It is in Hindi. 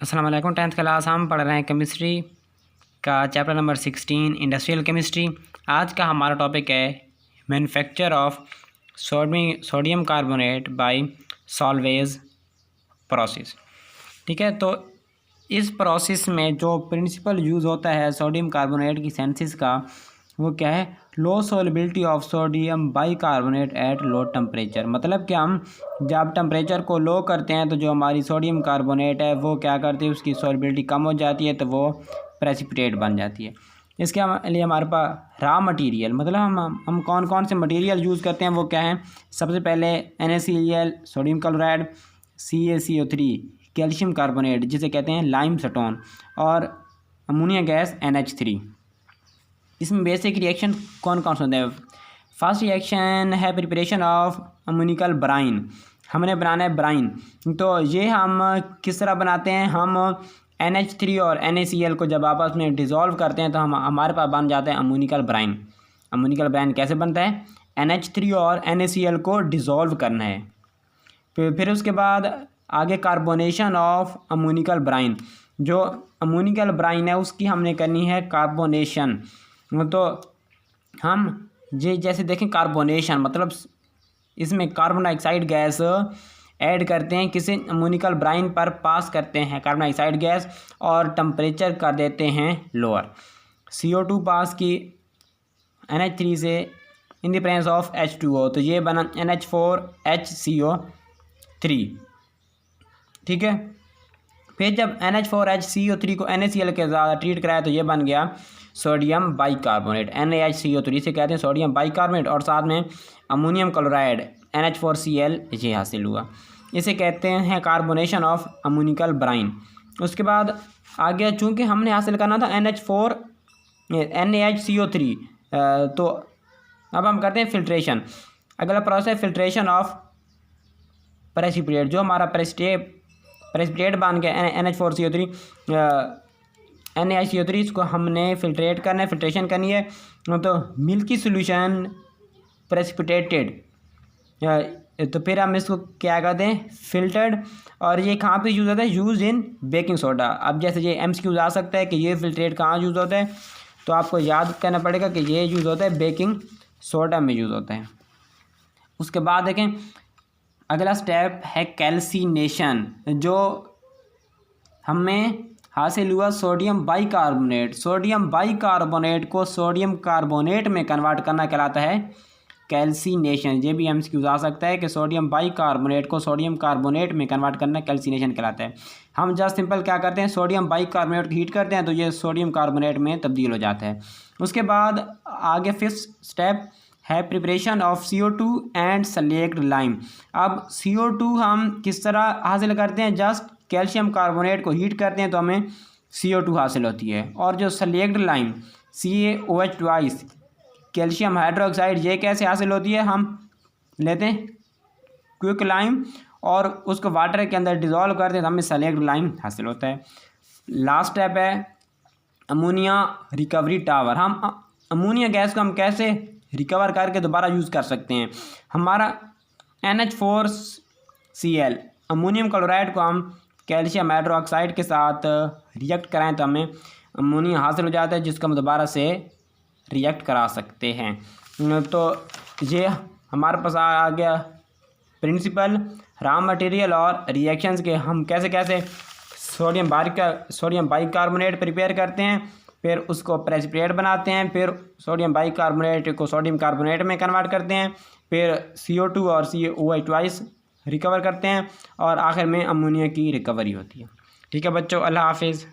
अस्सलाम वालेकुम। 10th क्लास हम पढ़ रहे हैं केमिस्ट्री का चैप्टर नंबर 16 इंडस्ट्रियल केमिस्ट्री। आज का हमारा टॉपिक है manufacture of sodium carbonate by Solvay process. ठीक है, तो इस प्रोसेस में जो प्रिंसिपल यूज़ होता है सोडियम कार्बोनेट की सिंथेसिस का, वो क्या है? Low solubility of sodium bicarbonate at low temperature. मतलब कि हम जब टेम्परेचर को लो करते हैं तो जो हमारी सोडियम कार्बोनेट है वो क्या करती है, उसकी सोलिबिलिटी कम हो जाती है, तो वो प्रेसिपिटेट बन जाती है। इसके लिए हमारे पास रॉ मटेरियल, मतलब हम कौन कौन से मटेरियल यूज़ करते हैं वो क्या है? सबसे पहले NaCl sodium chloride, CaCO3 calcium carbonate जिसे कहते हैं लाइम स्टोन, और अमोनिया गैस NH3। इसमें बेसिक रिएक्शन कौन कौन से होते हैं? फर्स्ट रिएक्शन है प्रिपरेशन ऑफ अमोनिकल ब्राइन। हमने बनाना है ब्राइन, तो ये हम किस तरह बनाते हैं? हम NH3 और NaCl को जब आपस में डिज़ोल्व करते हैं तो हमारे पास बन जाता है अमोनिकल ब्राइन। अमोनिकल ब्राइन कैसे बनता है? NH3 और NaCl को डिज़ोल्व करना है। फिर उसके बाद आगे कार्बोनेशन ऑफ अमोनिकल ब्राइन। जो अमोनिकल ब्राइन है उसकी हमने करनी है कार्बोनेशन। तो हम ये जैसे देखें, कार्बोनेशन मतलब इसमें कार्बन डाइऑक्साइड गैस ऐड करते हैं, किसी अमोनिकल ब्राइन पर पास करते हैं कार्बन डाइऑक्साइड गैस, और टेम्परेचर कर देते हैं लोअर। CO2 पास की NH3 से in the presence of H2O, तो ये बना NH4HCO3। ठीक है, फिर जब NH4HCO3 को NaCl के साथ ट्रीट कराया तो ये बन गया सोडियम बाइकार्बोनेट। NaHCO3 से कहते हैं सोडियम बाइकार्बोनेट, और साथ में अमोनियम क्लोराइड NH4Cl ये हासिल हुआ। इसे कहते हैं कार्बोनेशन ऑफ अमोनिकल ब्राइन। उसके बाद आगे चूँकि हमने हासिल करना था NaHCO3, तो अब हम करते हैं फिल्ट्रेशन। अगला प्रोसेस है फिल्ट्रेशन ऑफ प्रेसिपिटेट। जो हमारा प्रेसिपिटेट बन गया NH4CO3 NaCO3, इसको हमने फिल्ट्रेट करना है, फिल्ट्रेशन करनी है। तो मिल्की सोल्यूशन प्रेसिपिटेटेड, तो फिर हम इसको क्या कहते हैं? फिल्टर्ड। और ये कहाँ पे यूज़ होता है? Use in baking soda. अब जैसे ये MCQ आ सकता है कि ये फिल्ट्रेट कहाँ यूज़ होता है, तो आपको याद करना पड़ेगा कि ये यूज़ होता है बेकिंग सोडा में यूज़ होता है। उसके बाद देखें, अगला स्टेप है कैल्सिनेशन। जो हमें हासिल हुआ सोडियम बाइकार्बोनेट, सोडियम बाइकार्बोनेट को सोडियम कार्बोनेट में कन्वर्ट करना कहलाता है कैल्सिनेशन। ये भी MCQ आ सकता है कि सोडियम बाइकार्बोनेट को सोडियम कार्बोनेट में कन्वर्ट करना कैल्सिनेशन कहलाता है। हम जस्ट सिंपल क्या करते हैं, सोडियम बाइकार्बोनेट को हीट करते हैं तो ये सोडियम कार्बोनेट में तब्दील हो जाता है। उसके बाद आगे फिफ्थ स्टेप है preparation of CO2 and select lime. अब CO2 हम किस तरह हासिल करते हैं? जस्ट कैल्शियम कार्बोनेट को हीट करते हैं तो हमें CO2 हासिल होती है। और जो select lime CaOH2 calcium hydroxide, ये कैसे हासिल होती है? हम लेते हैं क्विक लाइम और उसको वाटर के अंदर डिज़ोल्व करते हैं तो हमें सेलेक्ट लाइम हासिल होता है। लास्ट स्टेप है अमोनिया रिकवरी टावर। हम अमोनिया गैस को हम कैसे रिकवर करके दोबारा यूज़ कर सकते हैं? हमारा NH4Cl अमोनियम क्लोराइड को हम कैल्शियम हाइड्रोक्साइड के साथ रिएक्ट कराएं तो हमें अमोनिया हासिल हो जाता है, जिसको हम दोबारा से रिएक्ट करा सकते हैं। तो ये हमारे पास आ गया प्रिंसिपल, रॉ मटेरियल और रिएक्शंस के हम कैसे कैसे सोडियम बाइकार्बोनेट प्रिपेयर करते हैं, फिर उसको प्रेसिपिटेट बनाते हैं, फिर सोडियम बाइकार्बोनेट को सोडियम कार्बोनेट में कन्वर्ट करते हैं, फिर CO2 और CaOH रिकवर करते हैं, और आखिर में अमोनिया की रिकवरी होती है। ठीक है बच्चों, अल्लाह हाफिज़।